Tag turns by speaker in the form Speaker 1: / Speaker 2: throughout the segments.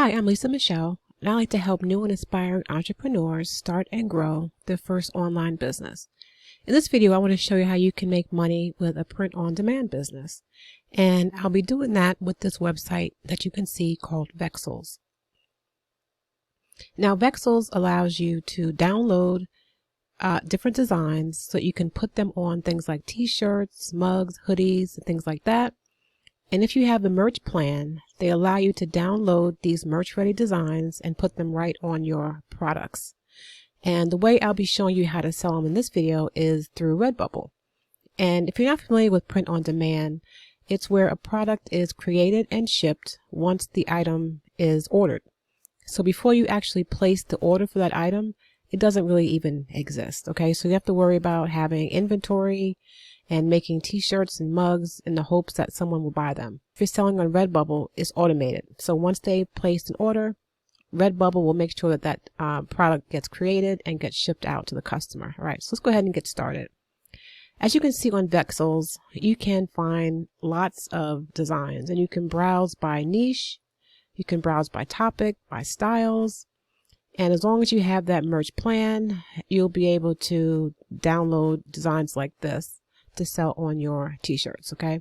Speaker 1: Hi, I'm Lisa Michelle, and I like to help new and aspiring entrepreneurs start and grow their first online business. In this video, I want to show you how you can make money with a print-on-demand business. And I'll be doing that with this website that you can see called Vexels. Now, Vexels allows you to download different designs so you can put them on things like t-shirts, mugs, hoodies, and things like that. And if you have the merch plan, they allow you to download these merch ready designs and put them right on your products. And the way I'll be showing you how to sell them in this video is through Redbubble. And if you're not familiar with print on demand, it's where a product is created and shipped once the item is ordered. So before you actually place the order for that item, it doesn't really even exist. Okay, so you have to worry about having inventory and making t-shirts and mugs in the hopes that someone will buy them. If you're selling on Redbubble, it's automated. So once they place an order, Redbubble will make sure that that product gets created and gets shipped out to the customer. All right, so let's go ahead and get started. As you can see on Vexels, you can find lots of designs, and you can browse by niche, you can browse by topic, by styles, and as long as you have that merch plan, you'll be able to download designs like this to sell on your t-shirts. Okay.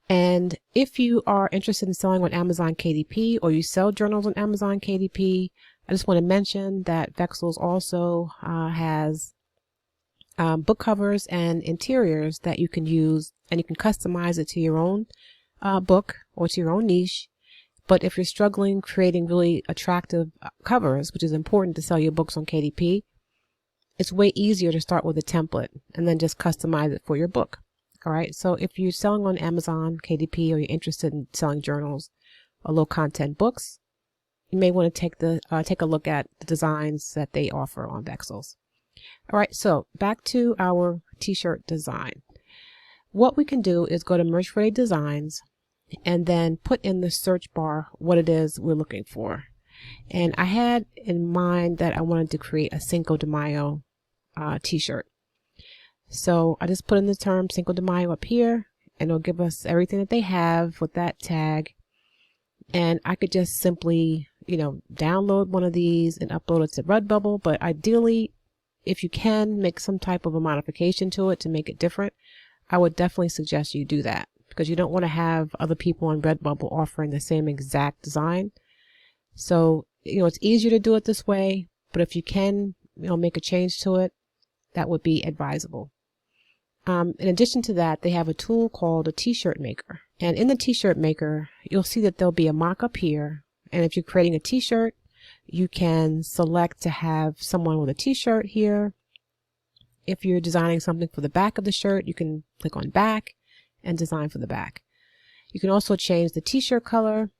Speaker 1: And if you are interested in selling on Amazon KDP, or you sell journals on Amazon KDP, I just want to mention that Vexels also has book covers and interiors that you can use, and you can customize it to your own book or to your own niche. But if you're struggling creating really attractive covers, which is important to sell your books on KDP, it's way easier to start with a template and then just customize it for your book. All right. So if you're selling on Amazon KDP, or you're interested in selling journals or low content books, you may want to take a look at the designs that they offer on Vexels. All right. So back to our t-shirt design. What we can do is go to Merch Ready Designs and then put in the search bar what it is we're looking for. And I had in mind that I wanted to create a Cinco de Mayo t-shirt. So I just put in the term Cinco de Mayo up here, and it'll give us everything that they have with that tag. And I could just simply, download one of these and upload it to Redbubble. But ideally, if you can make some type of a modification to it to make it different, I would definitely suggest you do that, because you don't want to have other people on Redbubble offering the same exact design. So, it's easier to do it this way, but if you can, make a change to it, that would be advisable. In addition to that, they have a tool called a t-shirt maker. And in the t-shirt maker, you'll see that there'll be a mock-up here. And if you're creating a t-shirt, you can select to have someone with a t-shirt here. If you're designing something for the back of the shirt, you can click on back and design for the back. You can also change the t-shirt color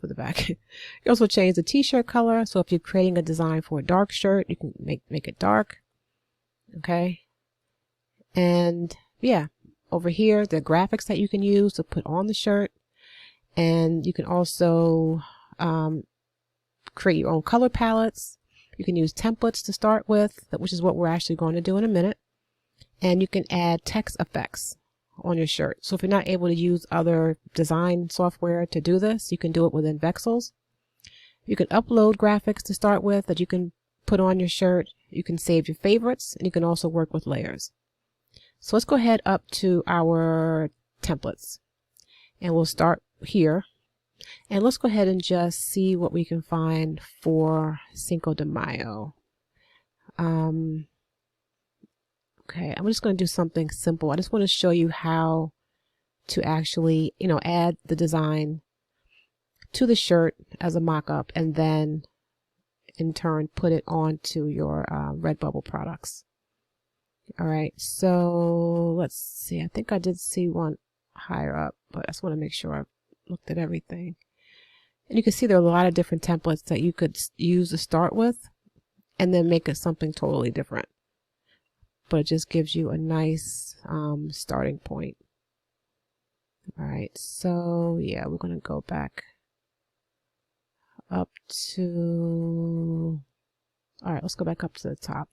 Speaker 1: for the back. You also change the t-shirt color. So if you're creating a design for a dark shirt, you can make it dark. Okay. And yeah, over here, the graphics that you can use to put on the shirt. And you can also create your own color palettes. You can use templates to start with, which is what we're actually going to do in a minute. And you can add text effects on your shirt. So if you're not able to use other design software to do this, you can do it within Vexels. You can upload graphics to start with that you can put on your shirt. You can save your favorites, and you can also work with layers. So let's go ahead up to our templates, and we'll start here. And let's go ahead and just see what we can find for Cinco de Mayo. Okay, I'm just going to do something simple. I just want to show you how to actually, add the design to the shirt as a mock-up, and then in turn put it onto your Redbubble products. All right, so let's see. I think I did see one higher up, but I just want to make sure I've looked at everything. And you can see there are a lot of different templates that you could use to start with, and then make it something totally different. But it just gives you a nice starting point. All right, so yeah, we're going to go back up to, all right, let's go back up to the top.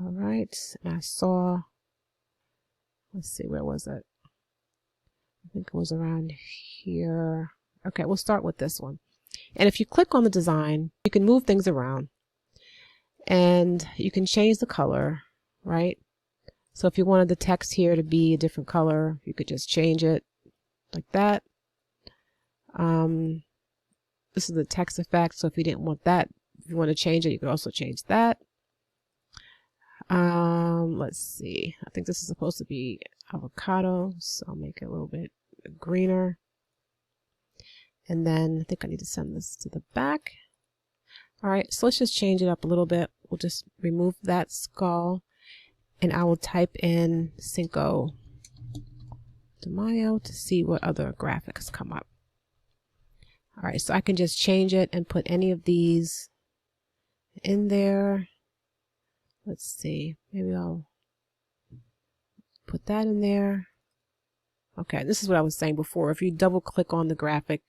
Speaker 1: All right, and I saw, let's see, where was it? I think it was around here. Okay, we'll start with this one. And if you click on the design, you can move things around and you can change the color, right? So if you wanted the text here to be a different color, you could just change it like that. This is the text effect. So if you didn't want that, if you want to change it, you could also change that. Let's see. I think this is supposed to be avocado, so I'll make it a little bit greener. And then I think I need to send this to the back. All right, so let's just change it up a little bit. We'll just remove that skull, and I will type in Cinco de Mayo to see what other graphics come up. All right, so I can just change it and put any of these in there. Let's see, maybe I'll put that in there. Okay, this is what I was saying before. If you double click on the graphic,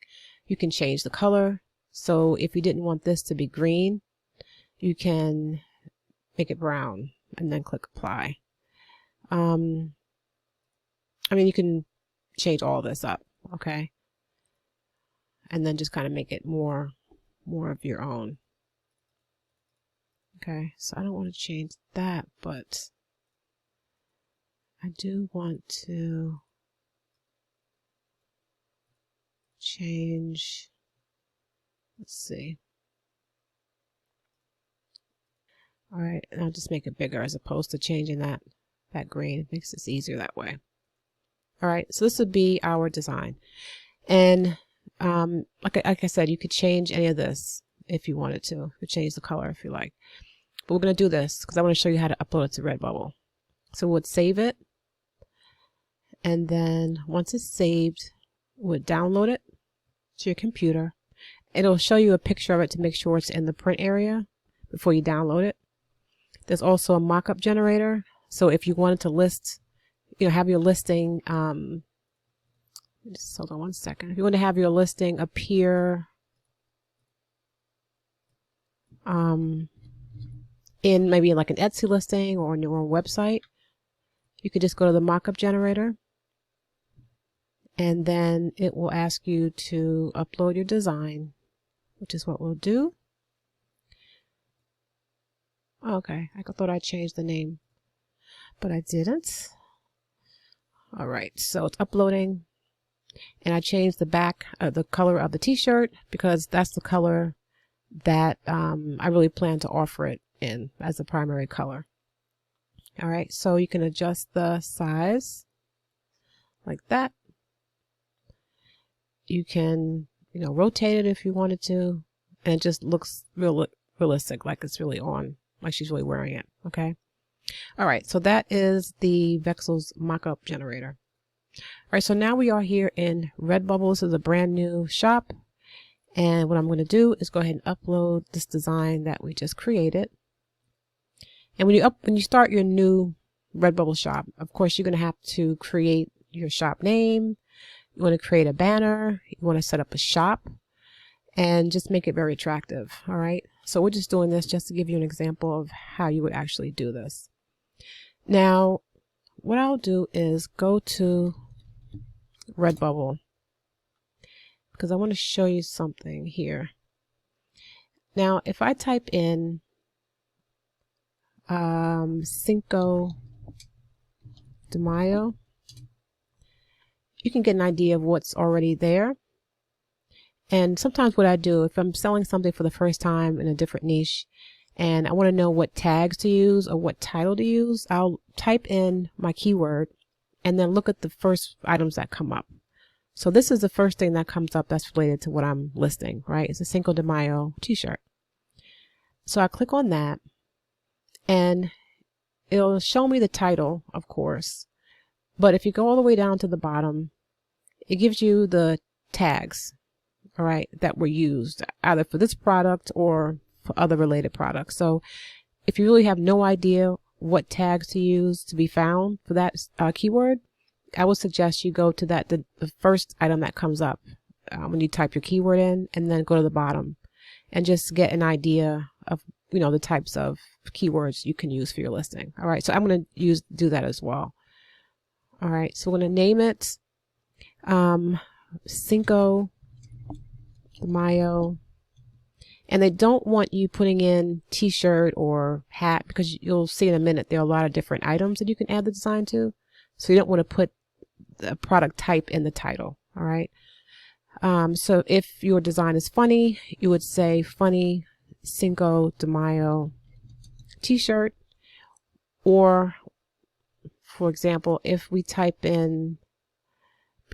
Speaker 1: you can change the color. So if you didn't want this to be green, you can make it brown and then click apply. I mean, you can change all this up, okay? And then just kind of make it more of your own. Okay, so I don't want to change that, but I do want to change, let's see. All right, and I'll just make it bigger as opposed to changing that green. It makes this easier that way. All right, so this would be our design. And like I said, you could change any of this if you wanted to. You could change the color if you like. But we're going to do this because I want to show you how to upload it to Redbubble. So we'll save it. And then once it's saved, we'll download it to your computer. It'll show you a picture of it to make sure it's in the print area before you download it. There's also a mock-up generator. So if you wanted to list, have your listing, just hold on one second. If you want to have your listing appear in maybe like an Etsy listing or on your own website, you could just go to the mock-up generator, and then it will ask you to upload your design, which is what we'll do. Okay, I thought I changed the name, but I didn't. All right, so it's uploading, and I changed the back, the color of the t-shirt, because that's the color that I really plan to offer it in as a primary color. All right, so you can adjust the size like that. You can, rotate it if you wanted to, and it just looks realistic, like it's really on, like she's really wearing it. Okay. All right, so that is the Vexels mock-up generator. All right, so now we are here in Redbubble. This is a brand new shop, and what I'm going to do is go ahead and upload this design that we just created. And when you start your new Redbubble shop, of course, you're going to have to create your shop name. You want to create a banner. You want to set up a shop and just make it very attractive. All right. So we're just doing this just to give you an example of how you would actually do this. Now, what I'll do is go to Redbubble because I want to show you something here. Now, if I type in Cinco de Mayo, you can get an idea of what's already there. And sometimes what I do, if I'm selling something for the first time in a different niche and I want to know what tags to use or what title to use, I'll type in my keyword and then look at the first items that come up. So this is the first thing that comes up that's related to what I'm listing, right? It's a Cinco de Mayo t-shirt. So I click on that and it'll show me the title, of course. But if you go all the way down to the bottom, it gives you the tags, all right, that were used either for this product or for other related products. So if you really have no idea what tags to use to be found for that keyword, I would suggest you go to the first item that comes up when you type your keyword in, and then go to the bottom and just get an idea of, the types of keywords you can use for your listing. All right, so I'm going to do that as well. All right, so we're going to name it Cinco de Mayo. And they don't want you putting in t-shirt or hat, because you'll see in a minute there are a lot of different items that you can add the design to. So you don't want to put the product type in the title. All right. So if your design is funny, you would say funny Cinco de Mayo t-shirt. Or, for example, if we type in,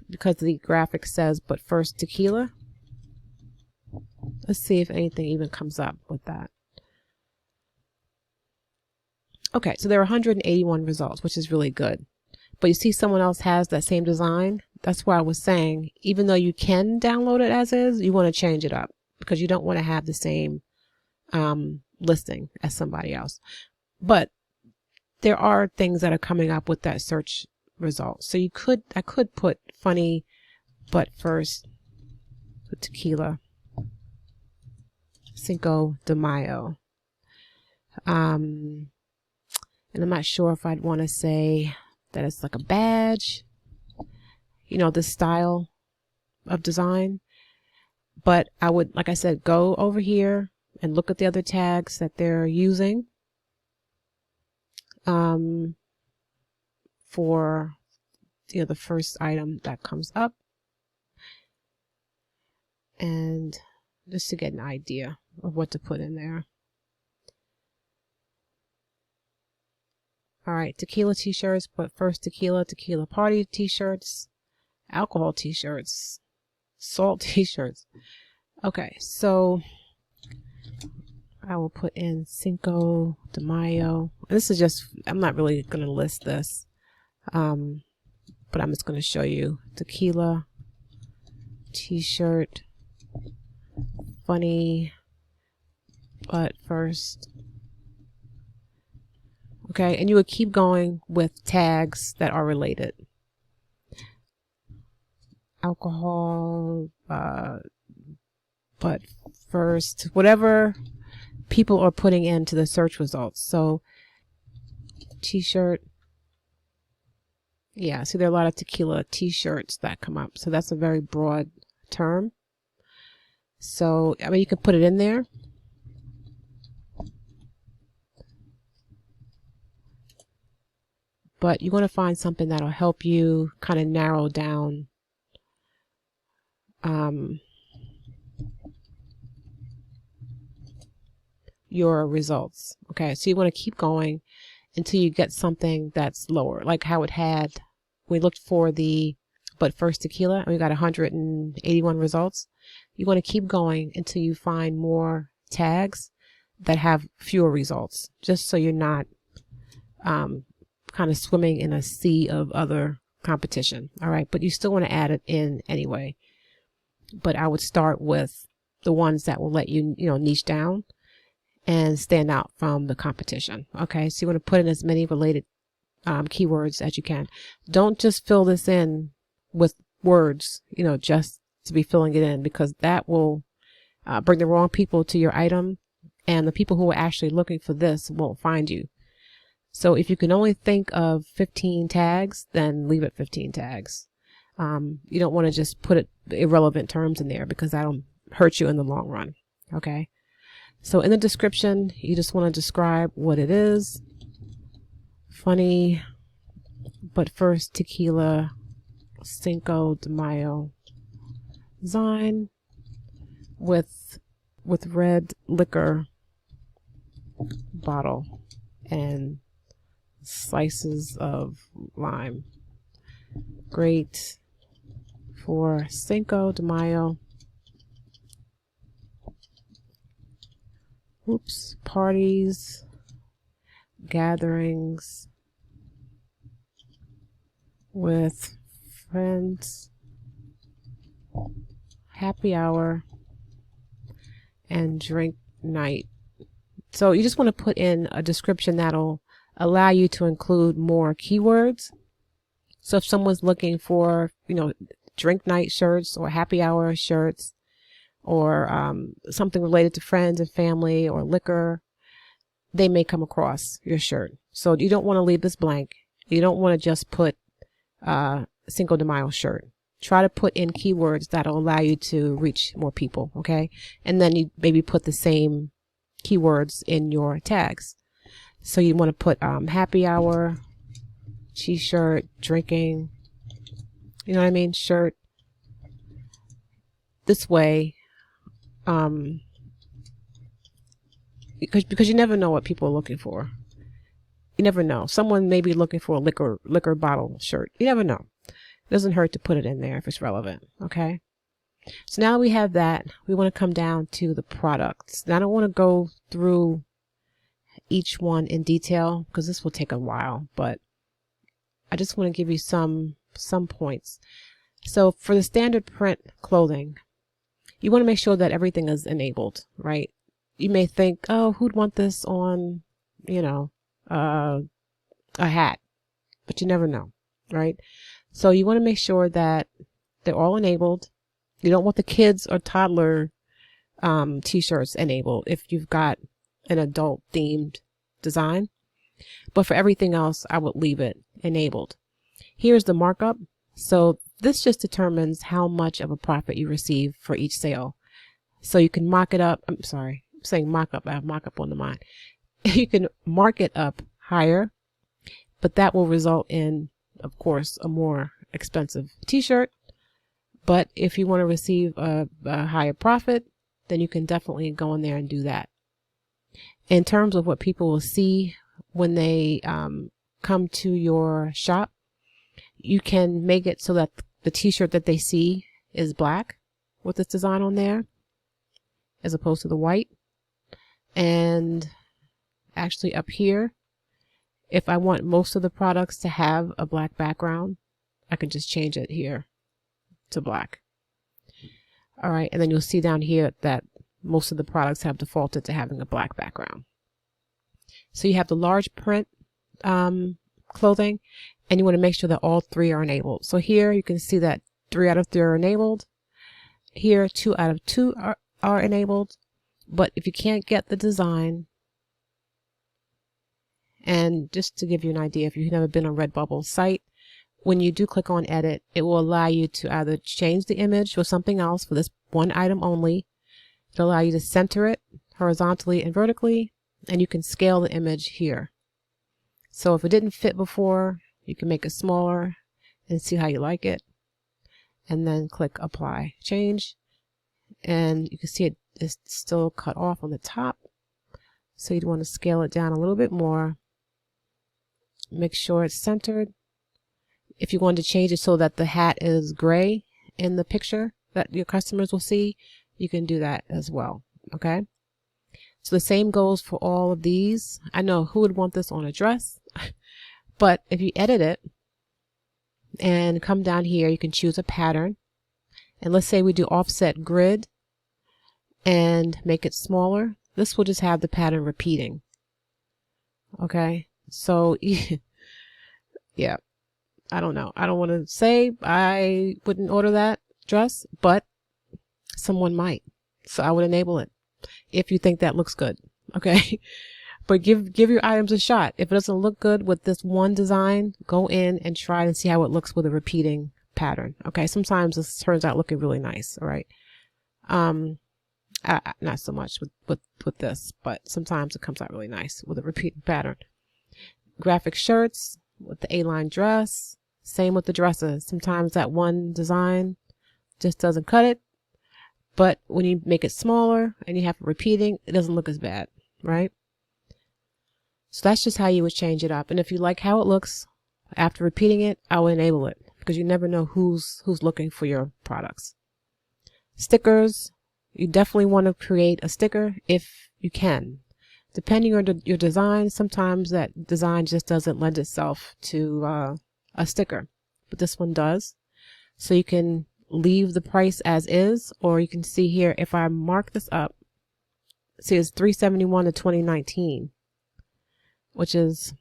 Speaker 1: because the graphic says, but first tequila. Let's see if anything even comes up with that. Okay, so there are 181 results, which is really good. But you see someone else has that same design. That's why I was saying, even though you can download it as is, you want to change it up because you don't want to have the same listing as somebody else. But there are things that are coming up with that search result. So I could put funny, but first tequila, Cinco de Mayo. And I'm not sure if I'd want to say that it's like a badge, you know, this style of design. But I would, like I said, go over here and look at the other tags that they're using for, you know, the first item that comes up, and just to get an idea of what to put in there. All right, tequila t-shirts, but first tequila party t-shirts, alcohol t-shirts, salt t-shirts. Okay, so I will put in Cinco de Mayo. This is just, I'm not really going to list this, but I'm just going to show you tequila t-shirt, funny, but first. Okay, and you would keep going with tags that are related. Alcohol, but first, whatever people are putting into the search results. So, t-shirt. Yeah, see, there are a lot of tequila t-shirts that come up. So that's a very broad term. So, I mean, you can put it in there. But you want to find something that'll help you kind of narrow down your results. Okay, so you want to keep going until you get something that's lower, like how it had, we looked for the but first tequila and we got 181 results. You want to keep going until you find more tags that have fewer results, just so you're not kind of swimming in a sea of other competition. All right, but you still want to add it in anyway. But I would start with the ones that will let you, niche down and stand out from the competition. Okay, so you want to put in as many related keywords as you can. Don't just fill this in with words, just to be filling it in, because that will bring the wrong people to your item, and the people who are actually looking for this won't find you. So if you can only think of 15 tags, then leave it 15 tags. You don't want to just put irrelevant terms in there, because that'll hurt you in the long run. Okay. So in the description, you just want to describe what it is. Funny, but first tequila, Cinco de Mayo design with red liquor bottle and slices of lime. Great for Cinco de Mayo. Oops, parties, gatherings with friends, happy hour, and drink night. So you just want to put in a description that'll allow you to include more keywords. So if someone's looking for, drink night shirts or happy hour shirts, or something related to friends and family or liquor, they may come across your shirt. So you don't want to leave this blank. You don't want to just put Cinco de Mayo shirt. try to put in keywords that'll allow you to reach more people, okay? And then you maybe put the same keywords in your tags. So you want to put happy hour, t-shirt, drinking, you know what I mean, shirt. This way, because you never know what people are looking for. You never know. Someone may be looking for a liquor bottle shirt. You never know. It doesn't hurt to put it in there if it's relevant, okay? So now we have that. We want to come down to the products. Now I don't want to go through each one in detail because this will take a while, but I just want to give you some points. So for the standard print clothing, you want to make sure that everything is enabled, right? You may think, oh, who'd want this on, you know, a hat, but you never know, right? So you want to make sure that they're all enabled. You don't want the kids or toddler t-shirts enabled if you've got an adult themed design. But for everything else, I would leave it enabled. Here's the markup. So this just determines how much of a profit you receive for each sale. So you can mock it up. I'm sorry, I'm saying mock up. I have mock up on the mind. You can mark it up higher, but that will result in, of course, a more expensive t-shirt. But if you want to receive a higher profit, then you can definitely go in there and do that. In terms of what people will see when they come to your shop, you can make it so that the t-shirt that they see is black with this design on there as opposed to the white. And actually up here, if I want most of the products to have a black background, I can just change it here to black. All right, and then you'll see down here that most of the products have defaulted to having a black background. So you have the large print clothing, and you want to make sure that all three are enabled. So here you can see that 3 out of 3 are enabled. Here 2 out of 2 are enabled. But if you can't get the design, and just to give you an idea, if you've never been on Redbubble site, when you do click on edit, it will allow you to either change the image or something else for this one item only. It'll allow you to center it horizontally and vertically, and you can scale the image here. So if it didn't fit before, you can make it smaller and see how you like it. And then click apply, change. And you can see it is still cut off on the top. So you'd want to scale it down a little bit more. Make sure it's centered. If you want to change it so that the hat is gray in the picture that your customers will see, you can do that as well. Okay. So the same goes for all of these. I know who would want this on a dress, but if you edit it and come down here, you can choose a pattern. And let's say we do offset grid and make it smaller. This will just have the pattern repeating. Okay. So yeah, I don't know. I don't want to say I wouldn't order that dress, but someone might. So I would enable it if you think that looks good. Okay. But give your items a shot. If it doesn't look good with this one design, go in and try and see how it looks with a repeating pattern. Okay. Sometimes this turns out looking really nice. All right. Not so much with this, but sometimes it comes out really nice with a repeating pattern. Graphic shirts with the A-line dress. Same with the dresses. Sometimes that one design just doesn't cut it. But when you make it smaller and you have it repeating, it doesn't look as bad, right? So that's just how you would change it up. And if you like how it looks after repeating it, I will enable it because you never know who's looking for your products. Stickers, you definitely want to create a sticker if you can. Depending on your design, sometimes that design just doesn't lend itself to a sticker, but this one does. So you can leave the price as is, or you can see here, if I mark this up, see it's $371 to 2019, which is,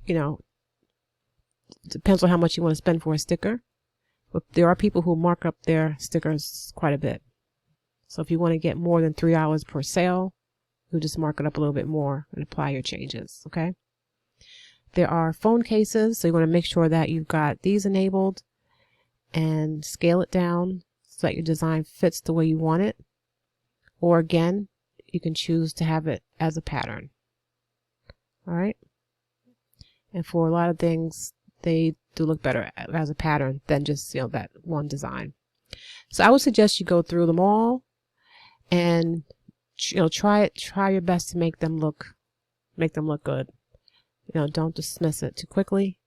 Speaker 1: you know, depends on how much you want to spend for a sticker. But there are people who mark up their stickers quite a bit. So if you want to get more than $3 per sale, you just mark it up a little bit more and apply your changes. Okay. There are phone cases, so you want to make sure that you've got these enabled. and scale it down so that your design fits the way you want it. Or again, you can choose to have it as a pattern. All right. And for a lot of things, they do look better as a pattern than just, that one design. So I would suggest you go through them all and, try your best to make them look good. Don't dismiss it too quickly,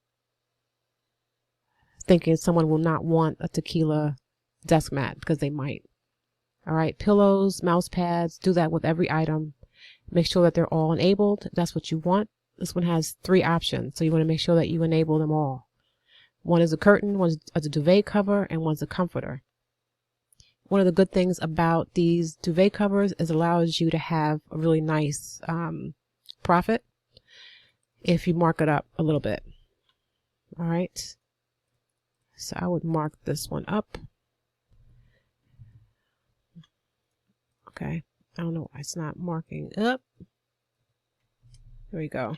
Speaker 1: thinking someone will not want a tequila desk mat, because they might. All right. Pillows, mouse pads, do that with every item. Make sure that they're all enabled. If that's what you want. This one has 3 options, so you want to make sure that you enable them all. One is a curtain, one is a duvet cover, and one's a comforter. One of the good things about these duvet covers is it allows you to have a really nice profit if you mark it up a little bit. All right. So I would mark this one up. Okay. I don't know why it's not marking up. There we go.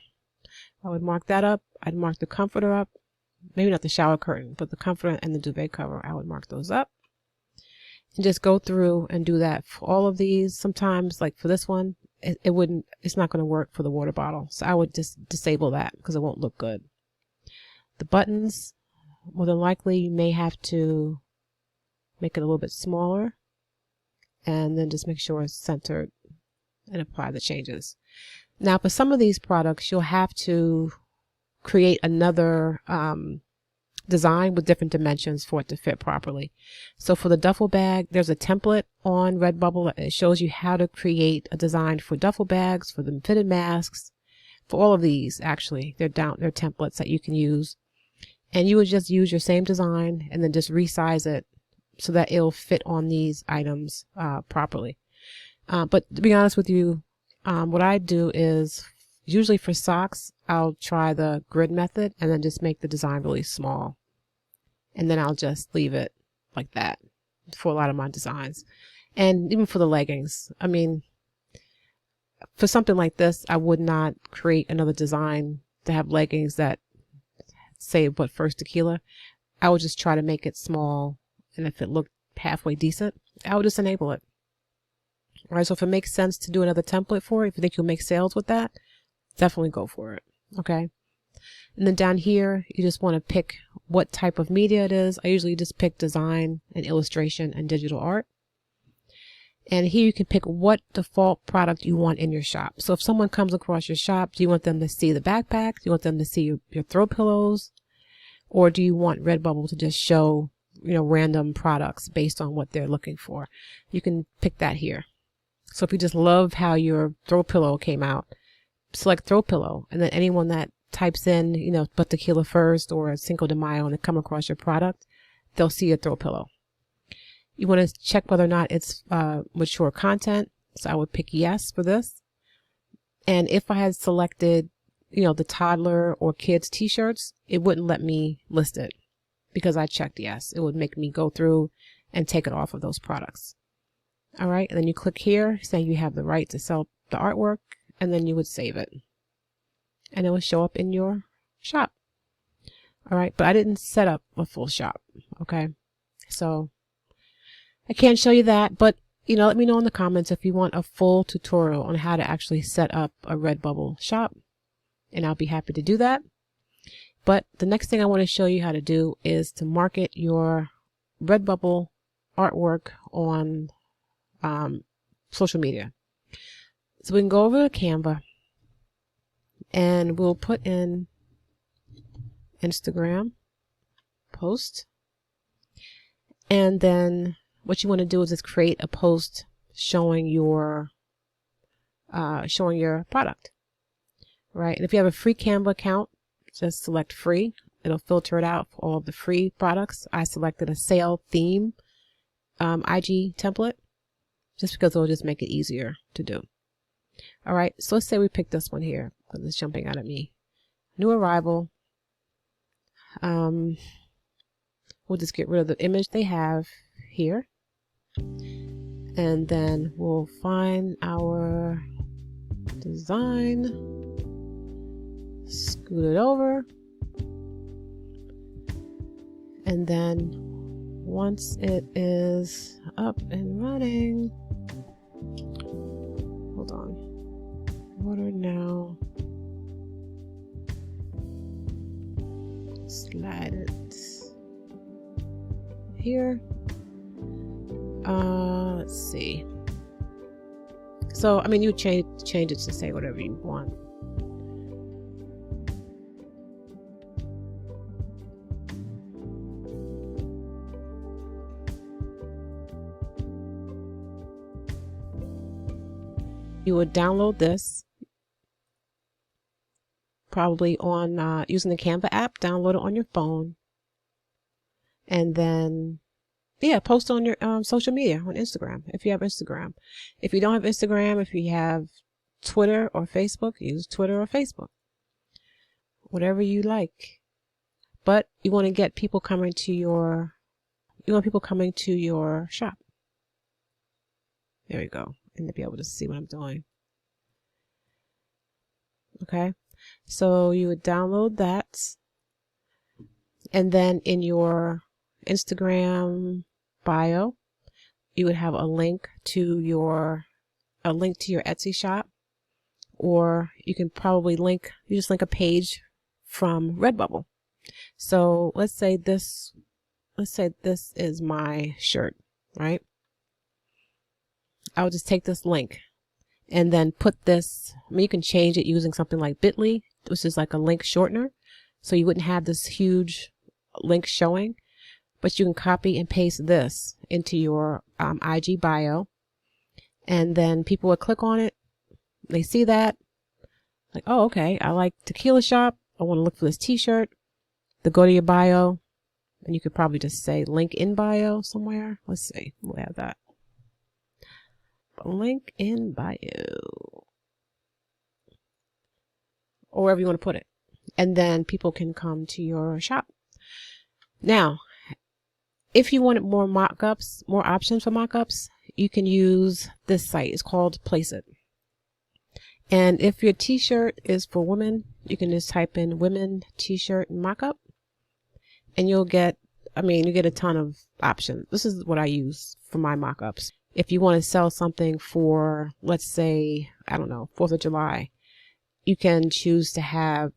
Speaker 1: I would mark that up. I'd mark the comforter up. Maybe not the shower curtain, but the comforter and the duvet cover, I would mark those up. And just go through and do that for all of these. Sometimes, like for this one, it's not going to work for the water bottle. So I would just disable that because it won't look good. The buttons, more than likely, you may have to make it a little bit smaller. And then just make sure it's centered and apply the changes. Now, for some of these products, you'll have to create another design with different dimensions for it to fit properly. So for the duffel bag, there's a template on Redbubble. It shows you how to create a design for duffel bags, for the fitted masks, for all of these. Actually, they're templates that you can use, and you would just use your same design and then just resize it so that it'll fit on these items properly. But to be honest with you, what I do is usually for socks, I'll try the grid method and then just make the design really small. And then I'll just leave it like that for a lot of my designs. And even for the leggings, I mean, for something like this, I would not create another design to have leggings that say but first tequila. I would just try to make it small, and if it looked halfway decent, I would just enable it. All right, so if it makes sense to do another template for it, if you think you'll make sales with that, definitely go for it. Okay. And then down here, you just want to pick what type of media it is. I usually just pick design and illustration and digital art. And here you can pick what default product you want in your shop. So if someone comes across your shop, do you want them to see the backpack? Do you want them to see your throw pillows? Or do you want Redbubble to just show, random products based on what they're looking for? You can pick that here. So if you just love how your throw pillow came out, select throw pillow, and then anyone that types in, but tequila first or Cinco de Mayo and they come across your product, they'll see a throw pillow. You want to check whether or not it's mature content. So I would pick yes for this. And if I had selected, the toddler or kids t-shirts, it wouldn't let me list it because I checked yes. It would make me go through and take it off of those products. All right. And then you click here saying you have the right to sell the artwork, and then you would save it. And it will show up in your shop. All right. But I didn't set up a full shop. Okay. So I can't show you that, but let me know in the comments if you want a full tutorial on how to actually set up a Redbubble shop, and I'll be happy to do that. But the next thing I want to show you how to do is to market your Redbubble artwork on social media. So we can go over to Canva and we'll put in Instagram post, and then what you want to do is just create a post showing your product, right? And if you have a free Canva account, just select free. It'll filter it out for all of the free products. I selected a sale theme IG template just because it'll just make it easier to do. All right, so let's say we pick this one here because it's jumping out at me. New arrival. We'll just get rid of the image they have here. And then we'll find our design, scoot it over, and then once it is up and running, hold on, order now, slide it here. Let's see. So, I mean, you change it to say whatever you want. You would download this, probably on using the Canva app, download it on your phone, and then yeah, post on your social media, on Instagram, if you have Instagram. If you don't have Instagram, if you have Twitter or Facebook, use Twitter or Facebook. Whatever you like. But you want to get people coming to your, shop. There you go. And to be able to see what I'm doing. Okay. So you would download that. And then in your Instagram bio, you would have a link to your Etsy shop, or you can probably just link a page from Redbubble. So let's say this is my shirt, right? I would just take this link and then put this, I mean, you can change it using something like Bitly, which is like a link shortener. So you wouldn't have this huge link showing. But you can copy and paste this into your IG bio, and then people would click on it. They see that, like, oh, okay, I like Tequila Shop. I want to look for this t-shirt. They go to your bio, and you could probably just say link in bio somewhere. Let's see, we'll have that. Link in bio. Or wherever you want to put it. And then people can come to your shop. Now, if you wanted more mock-ups, more options for mock-ups, you can use this site. It's called PLACEIT. And if your t-shirt is for women, you can just type in women t-shirt mock-up, and you'll get, you get a ton of options. This is what I use for my mock-ups. If you want to sell something for, let's say, I don't know, 4th of July, you can choose to have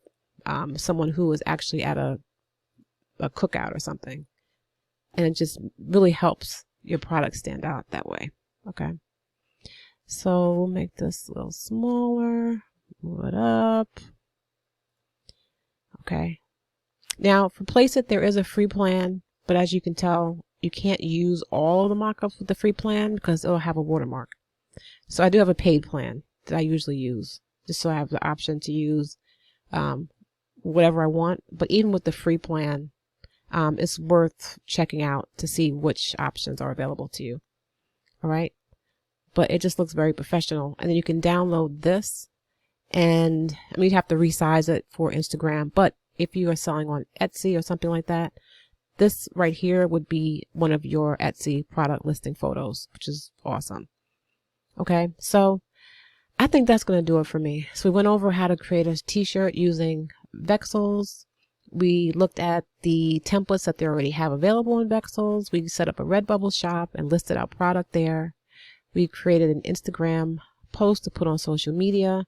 Speaker 1: someone who is actually at a cookout or something. And it just really helps your product stand out that way. Okay. So we'll make this a little smaller, move it up. Okay. Now for PLACEIT, there is a free plan, but as you can tell, you can't use all the mockups with the free plan because it'll have a watermark. So I do have a paid plan that I usually use, just so I have the option to use whatever I want. But even with the free plan, it's worth checking out to see which options are available to you. All right. But it just looks very professional. And then you can download this, and you'd have to resize it for Instagram. But if you are selling on Etsy or something like that, this right here would be one of your Etsy product listing photos, which is awesome. Okay. So I think that's going to do it for me. So we went over how to create a t-shirt using Vexels. We looked at the templates that they already have available in Vexels. We set up a Redbubble shop and listed our product there. We created an Instagram post to put on social media.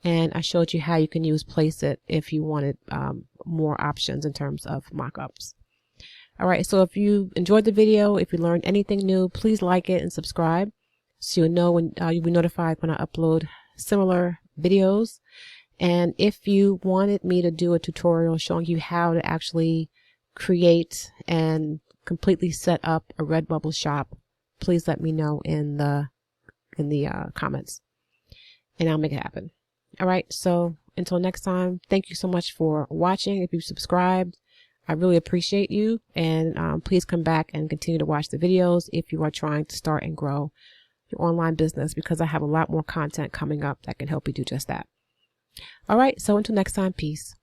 Speaker 1: And I showed you how you can use PLACEIT if you wanted more options in terms of mock-ups. All right, so if you enjoyed the video, if you learned anything new, please like it and subscribe so you'll know when you'll be notified when I upload similar videos. And if you wanted me to do a tutorial showing you how to actually create and completely set up a Redbubble shop, please let me know in the comments, and I'll make it happen. All right, so until next time, thank you so much for watching. If you've subscribed, I really appreciate you, and please come back and continue to watch the videos if you are trying to start and grow your online business, because I have a lot more content coming up that can help you do just that. All right, so until next time, peace.